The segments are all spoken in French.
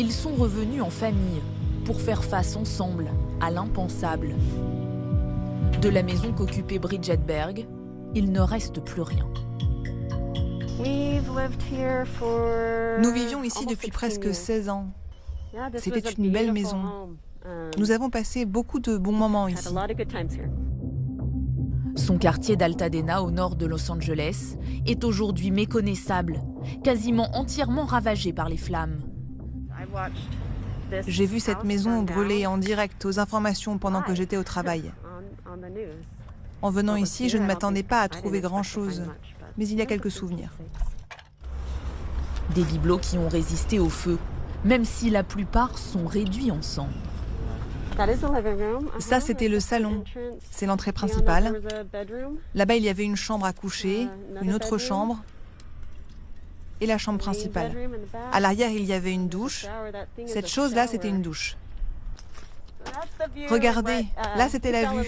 Ils sont revenus en famille pour faire face ensemble à l'impensable. De la maison qu'occupait Bridget Berg, il ne reste plus rien. Nous vivions ici depuis presque 16 ans. C'était une belle maison. Nous avons passé beaucoup de bons moments ici. Son quartier d'Altadena, au nord de Los Angeles, est aujourd'hui méconnaissable, quasiment entièrement ravagé par les flammes. J'ai vu cette maison brûler en direct aux informations pendant que j'étais au travail. En venant ici, je ne m'attendais pas à trouver grand-chose, mais il y a quelques souvenirs. Des bibelots qui ont résisté au feu, même si la plupart sont réduits en cendres. Ça, c'était le salon. C'est l'entrée principale. Là-bas, il y avait une chambre à coucher, une autre chambre et la chambre principale. À l'arrière, il y avait une douche. Cette chose-là, c'était une douche. Regardez, là, c'était la vue.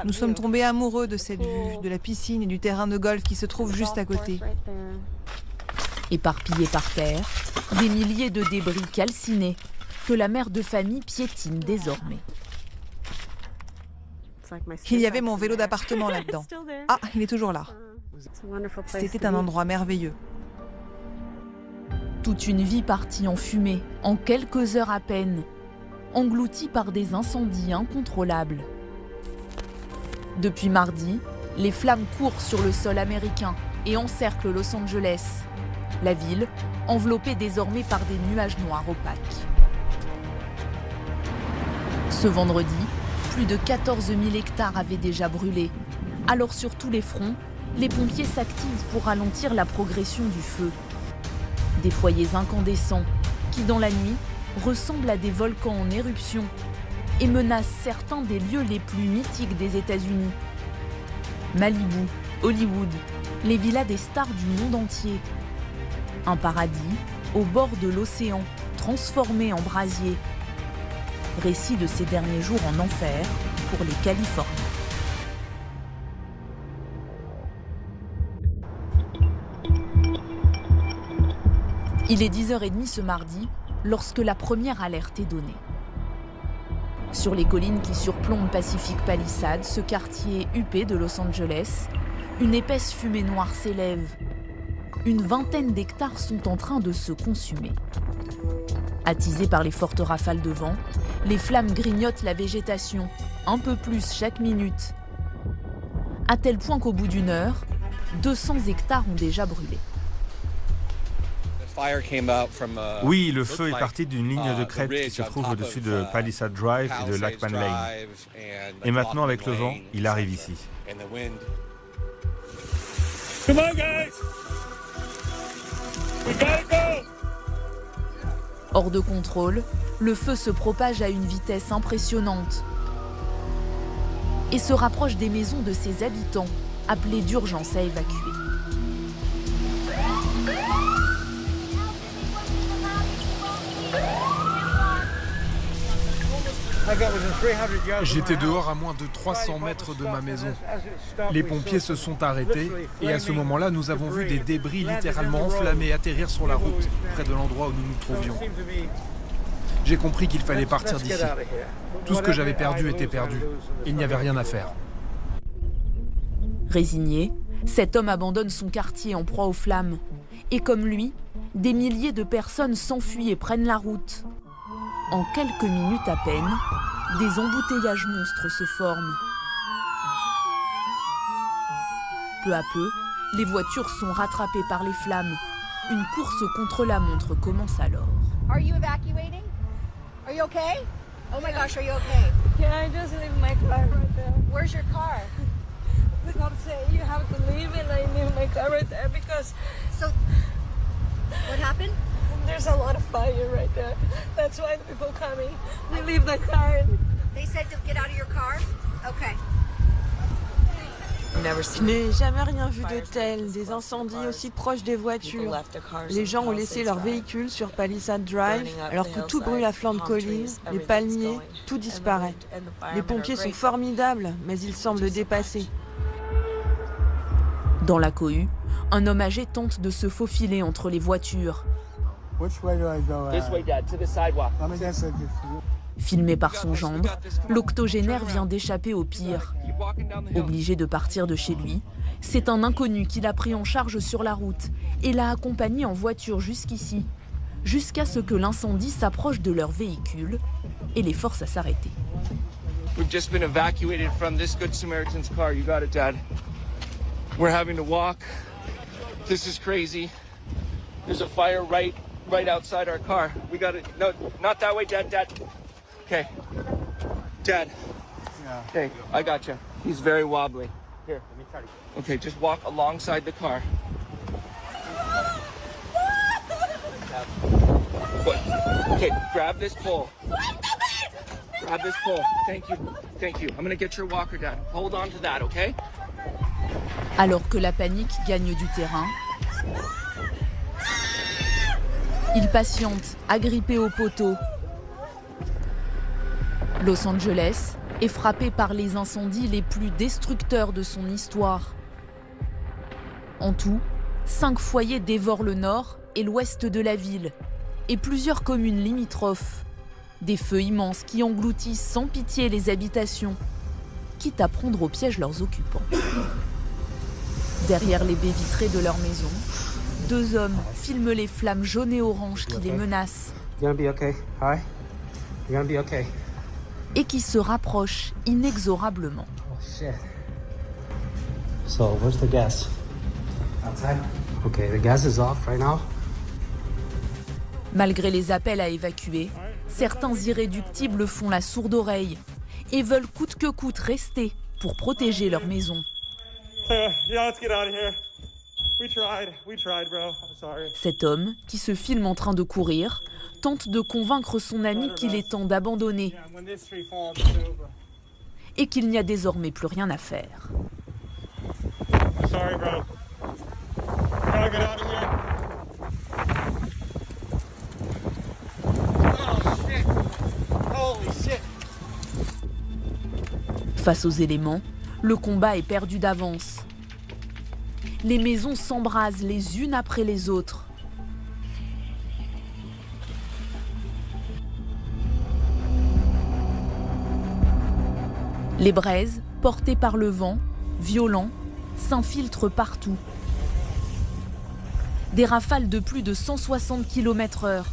Nous sommes tombés amoureux de cette vue, de la piscine et du terrain de golf qui se trouve juste à côté. Éparpillés par terre, des milliers de débris calcinés que la mère de famille piétine désormais. Il y avait mon vélo d'appartement là-dedans. Ah, il est toujours là. C'était un endroit merveilleux. Toute une vie partie en fumée, en quelques heures à peine, engloutie par des incendies incontrôlables. Depuis mardi, les flammes courent sur le sol américain et encerclent Los Angeles. La ville, enveloppée désormais par des nuages noirs opaques. Ce vendredi, plus de 14 000 hectares avaient déjà brûlé. Alors sur tous les fronts, les pompiers s'activent pour ralentir la progression du feu. Des foyers incandescents qui, dans la nuit, ressemblent à des volcans en éruption et menacent certains des lieux les plus mythiques des États-Unis. Malibu, Hollywood, les villas des stars du monde entier. Un paradis au bord de l'océan, transformé en brasier. Récit de ces derniers jours en enfer pour les Californiens. Il est 10h30 ce mardi lorsque la première alerte est donnée. Sur les collines qui surplombent Pacific Palisades, ce quartier huppé de Los Angeles, une épaisse fumée noire s'élève. Une vingtaine d'hectares sont en train de se consumer. Attisées par les fortes rafales de vent, les flammes grignotent la végétation, un peu plus chaque minute. À tel point qu'au bout d'une heure, 200 hectares ont déjà brûlé. Oui, le feu est parti d'une ligne de crête qui se trouve au-dessus de Palisade Drive et de Lackman Lane. Et maintenant, avec le vent, il arrive ici. Come on, guys! We gotta go! Hors de contrôle, le feu se propage à une vitesse impressionnante et se rapproche des maisons de ses habitants, appelés d'urgence à évacuer. J'étais dehors à moins de 300 mètres de ma maison. Les pompiers se sont arrêtés et à ce moment-là, nous avons vu des débris littéralement enflammés atterrir sur la route, près de l'endroit où nous nous trouvions. J'ai compris qu'il fallait partir d'ici. Tout ce que j'avais perdu était perdu. Il n'y avait rien à faire. Résigné, cet homme abandonne son quartier en proie aux flammes. Et comme lui, des milliers de personnes s'enfuient et prennent la route. En quelques minutes à peine, des embouteillages monstres se forment. Peu à peu, les voitures sont rattrapées par les flammes. Une course contre la montre commence alors. Are you evacuating? Are you okay? Oh my gosh, are you okay? Can I just leave my car right there? Where's your car? The cop said you have to leave and I leave my car right there because... So, what happened? There's a lot of fire right there. That's why the people coming. We leave the car. They said to get out of your car? Okay. Je n'ai jamais rien vu de tel, des incendies aussi proches des voitures. Les gens ont laissé leurs véhicules sur Palisade Drive alors que tout brûle à flanc de colline, les palmiers, tout disparaît. Les pompiers sont formidables, mais ils semblent dépassés. Dans la cohue, un homme âgé tente de se faufiler entre les voitures. Filmé par son gendre, l'octogénaire vient d'échapper au pire. Obligé de partir de chez lui, c'est un inconnu qui l'a pris en charge sur la route et l'a accompagné en voiture jusqu'ici, jusqu'à ce que l'incendie s'approche de leur véhicule et les force à s'arrêter. We've just been evacuated from this Good Samaritan's car. You got it, Dad. We're having to walk. This is crazy. There's a fire right outside our car. We got it. No, not that way, Dad. Okay. Dad. Okay, I got you. He's very wobbly. Here, let me try to. Okay, just walk alongside the car. Okay, grab this pole. Grab this pole. Thank you. Thank you. I'm gonna get your walker, Dad. Hold on to that, okay? Alors que la panique gagne du terrain, il patiente, agrippé au poteau. Los Angeles est frappé par les incendies les plus destructeurs de son histoire. En tout, 5 foyers dévorent le nord et l'ouest de la ville, et plusieurs communes limitrophes. Des feux immenses qui engloutissent sans pitié les habitations, quitte à prendre au piège leurs occupants. Derrière les baies vitrées de leur maison, 2 hommes filment les flammes jaunes et oranges qui les menacent. Et qui se rapprochent inexorablement. Oh shit. So, where's the gas? Outside? Okay, the gas is off right now. Malgré les appels à évacuer, certains irréductibles font la sourde oreille et veulent coûte que coûte rester pour protéger leur maison. Cet homme, qui se filme en train de courir, tente de convaincre son ami qu'il est temps d'abandonner et qu'il n'y a désormais plus rien à faire. Face aux éléments, le combat est perdu d'avance. Les maisons s'embrasent les unes après les autres. Les braises, portées par le vent, violents, s'infiltrent partout. Des rafales de plus de 160 km/h.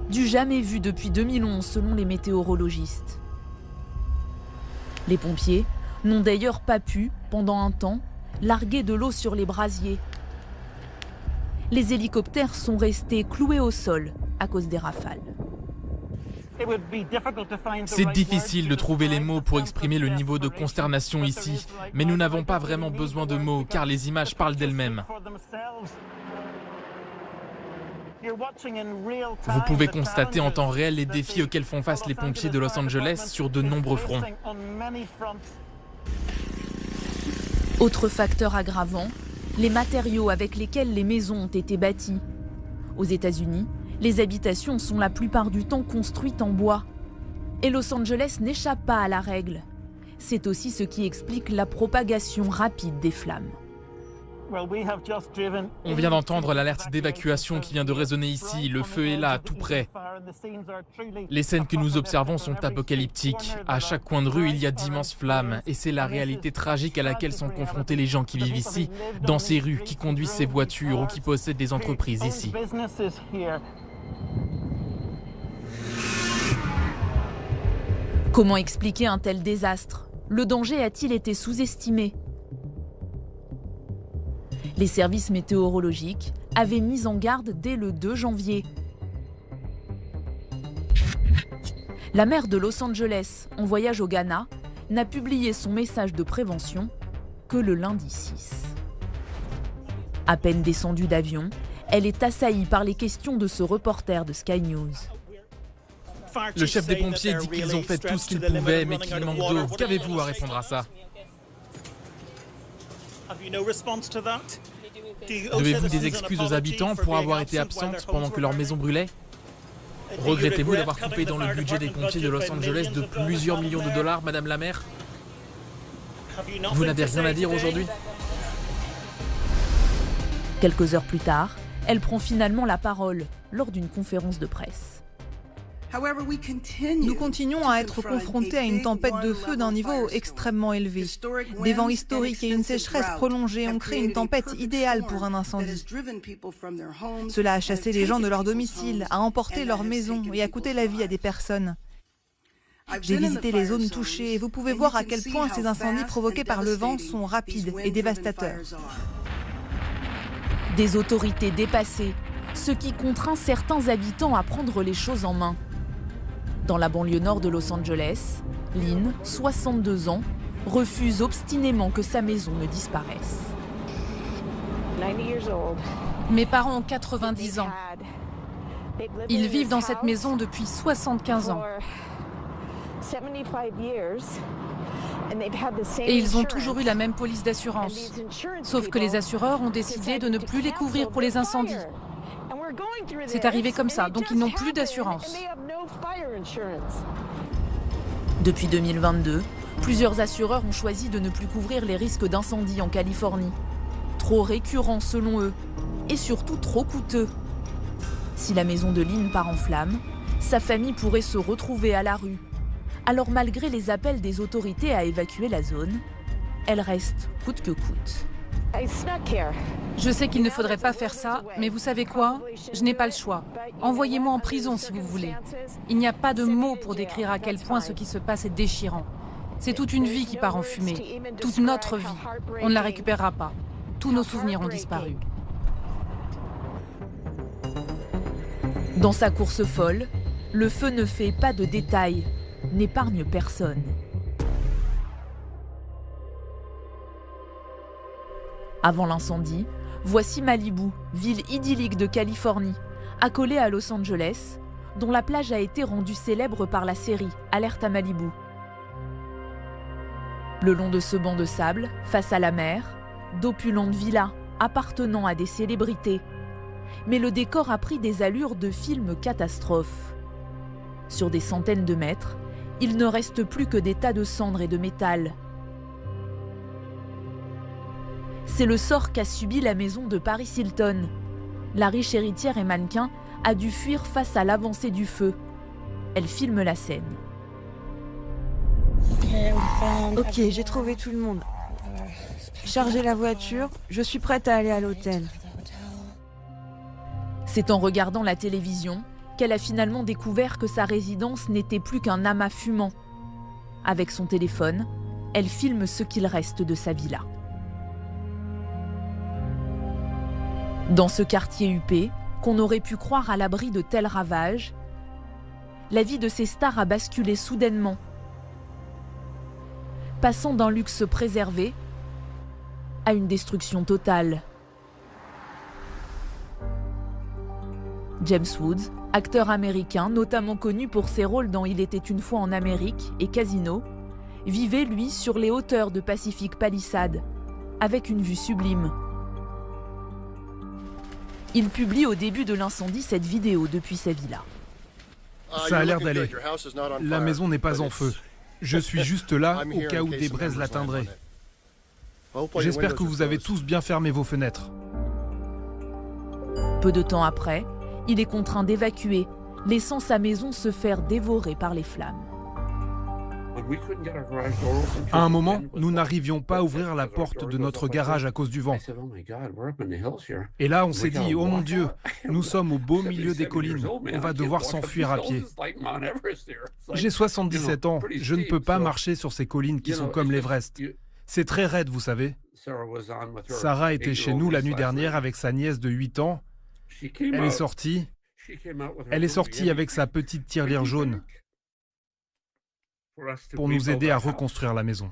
Du jamais vu depuis 2011 selon les météorologistes. Les pompiers n'ont d'ailleurs pas pu, pendant un temps, larguer de l'eau sur les brasiers. Les hélicoptères sont restés cloués au sol à cause des rafales. C'est difficile de trouver les mots pour exprimer le niveau de consternation ici, mais nous n'avons pas vraiment besoin de mots car les images parlent d'elles-mêmes. Vous pouvez constater en temps réel les défis auxquels font face les pompiers de Los Angeles sur de nombreux fronts. Autre facteur aggravant, les matériaux avec lesquels les maisons ont été bâties. Aux États-Unis, les habitations sont la plupart du temps construites en bois. Et Los Angeles n'échappe pas à la règle. C'est aussi ce qui explique la propagation rapide des flammes. On vient d'entendre l'alerte d'évacuation qui vient de résonner ici. Le feu est là, tout près. Les scènes que nous observons sont apocalyptiques. À chaque coin de rue, il y a d'immenses flammes. Et c'est la réalité tragique à laquelle sont confrontés les gens qui vivent ici, dans ces rues, qui conduisent ces voitures ou qui possèdent des entreprises ici. Comment expliquer un tel désastre? Le danger a-t-il été sous-estimé? Les services météorologiques avaient mis en garde dès le 2 janvier. La maire de Los Angeles, en voyage au Ghana, n'a publié son message de prévention que le lundi 6. À peine descendue d'avion, elle est assaillie par les questions de ce reporter de Sky News. Le chef des pompiers dit qu'ils ont fait tout ce qu'ils pouvaient, mais qu'il manque d'eau. Qu'avez-vous à répondre à ça? Devez-vous des excuses aux habitants pour avoir été absentes pendant que leur maison brûlait? Regrettez-vous d'avoir coupé dans le budget des pompiers de Los Angeles de plusieurs millions de dollars, Madame la maire? Vous n'avez rien à dire aujourd'hui? Quelques heures plus tard, Elle prend finalement la parole lors d'une conférence de presse. Nous continuons à être confrontés à une tempête de feu d'un niveau extrêmement élevé. Des vents historiques et une sécheresse prolongée ont créé une tempête idéale pour un incendie. Cela a chassé les gens de leur domicile, a emporté leurs maisons et a coûté la vie à des personnes. J'ai visité les zones touchées et vous pouvez voir à quel point ces incendies provoqués par le vent sont rapides et dévastateurs. Des autorités dépassées, ce qui contraint certains habitants à prendre les choses en main. Dans la banlieue nord de Los Angeles, Lynn, 62 ans, refuse obstinément que sa maison ne disparaisse. Mes parents ont 90 ans. Ils vivent dans cette maison depuis 75 ans. Et ils ont toujours eu la même police d'assurance. Sauf que les assureurs ont décidé de ne plus les couvrir pour les incendies. C'est arrivé comme ça, donc ils n'ont plus d'assurance. Depuis 2022, plusieurs assureurs ont choisi de ne plus couvrir les risques d'incendie en Californie. Trop récurrents selon eux, et surtout trop coûteux. Si la maison de Lynn part en flammes, sa famille pourrait se retrouver à la rue. Alors malgré les appels des autorités à évacuer la zone, elle reste coûte que coûte. Je sais qu'il ne faudrait pas faire ça, mais vous savez quoi? Je n'ai pas le choix. Envoyez-moi en prison si vous voulez. Il n'y a pas de mots pour décrire à quel point ce qui se passe est déchirant. C'est toute une vie qui part en fumée, toute notre vie. On ne la récupérera pas. Tous nos souvenirs ont disparu. Dans sa course folle, le feu ne fait pas de détails, n'épargne personne. Avant l'incendie, voici Malibu, ville idyllique de Californie, accolée à Los Angeles, dont la plage a été rendue célèbre par la série Alerte à Malibu. Le long de ce banc de sable, face à la mer, d'opulentes villas appartenant à des célébrités. Mais le décor a pris des allures de film catastrophe. Sur des centaines de mètres, il ne reste plus que des tas de cendres et de métal. C'est le sort qu'a subi la maison de Paris Hilton. La riche héritière et mannequin a dû fuir face à l'avancée du feu. Elle filme la scène. Ok, j'ai trouvé tout le monde. Chargez la voiture, je suis prête à aller à l'hôtel. C'est en regardant la télévision qu'elle a finalement découvert que sa résidence n'était plus qu'un amas fumant. Avec son téléphone, elle filme ce qu'il reste de sa villa. Dans ce quartier huppé, qu'on aurait pu croire à l'abri de tels ravages, la vie de ces stars a basculé soudainement, passant d'un luxe préservé à une destruction totale. James Woods, acteur américain notamment connu pour ses rôles dans Il était une fois en Amérique et Casino, vivait lui sur les hauteurs de Pacific Palisades, avec une vue sublime. Il publie au début de l'incendie cette vidéo depuis sa villa. Ça a l'air d'aller. La maison n'est pas en feu. Je suis juste là au cas où des braises l'atteindraient. J'espère que vous avez tous bien fermé vos fenêtres. Peu de temps après, il est contraint d'évacuer, laissant sa maison se faire dévorer par les flammes. À un moment, nous n'arrivions pas à ouvrir la porte de notre garage à cause du vent. Et là, on s'est dit, oh mon Dieu, nous sommes au beau milieu des collines, on va devoir s'enfuir à pied. J'ai 77 ans, je ne peux pas marcher sur ces collines qui sont comme l'Everest. C'est très raide, vous savez. Sarah était chez nous la nuit dernière avec sa nièce de 8 ans. Elle est sortie avec sa petite tirelire jaune pour nous aider à reconstruire la maison.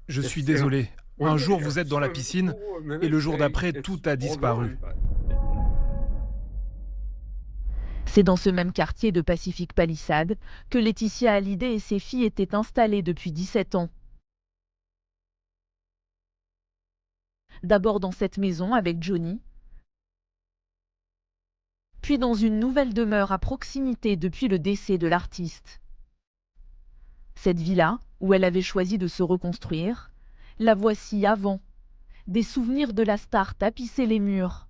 Je suis désolé. Un jour, vous êtes dans la piscine et le jour d'après, tout a disparu. C'est dans ce même quartier de Pacific Palisades que Laetitia Hallyday et ses filles étaient installées depuis 17 ans. D'abord dans cette maison avec Johnny, puis dans une nouvelle demeure à proximité depuis le décès de l'artiste. Cette villa, où elle avait choisi de se reconstruire, la voici avant, des souvenirs de la star tapissaient les murs.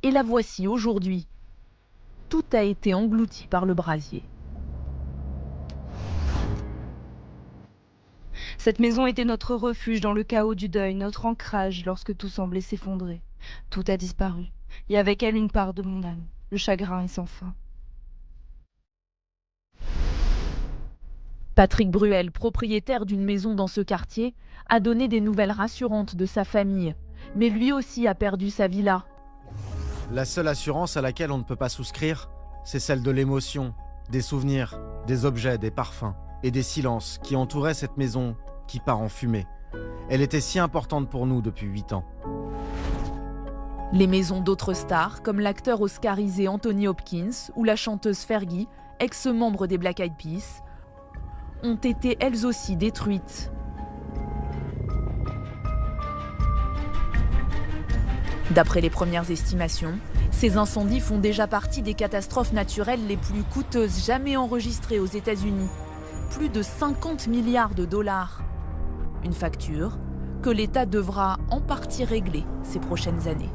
Et la voici aujourd'hui. Tout a été englouti par le brasier. Cette maison était notre refuge dans le chaos du deuil, notre ancrage lorsque tout semblait s'effondrer. Tout a disparu, et avec elle une part de mon âme. Le chagrin est sans fin. Patrick Bruel, propriétaire d'une maison dans ce quartier, a donné des nouvelles rassurantes de sa famille. Mais lui aussi a perdu sa villa. La seule assurance à laquelle on ne peut pas souscrire, c'est celle de l'émotion, des souvenirs, des objets, des parfums et des silences qui entouraient cette maison qui part en fumée. Elle était si importante pour nous depuis 8 ans. Les maisons d'autres stars, comme l'acteur oscarisé Anthony Hopkins ou la chanteuse Fergie, ex-membre des Black Eyed Peas, ont été elles aussi détruites. D'après les premières estimations, ces incendies font déjà partie des catastrophes naturelles les plus coûteuses jamais enregistrées aux États-Unis. Plus de 50 milliards de dollars. Une facture que l'État devra en partie régler ces prochaines années.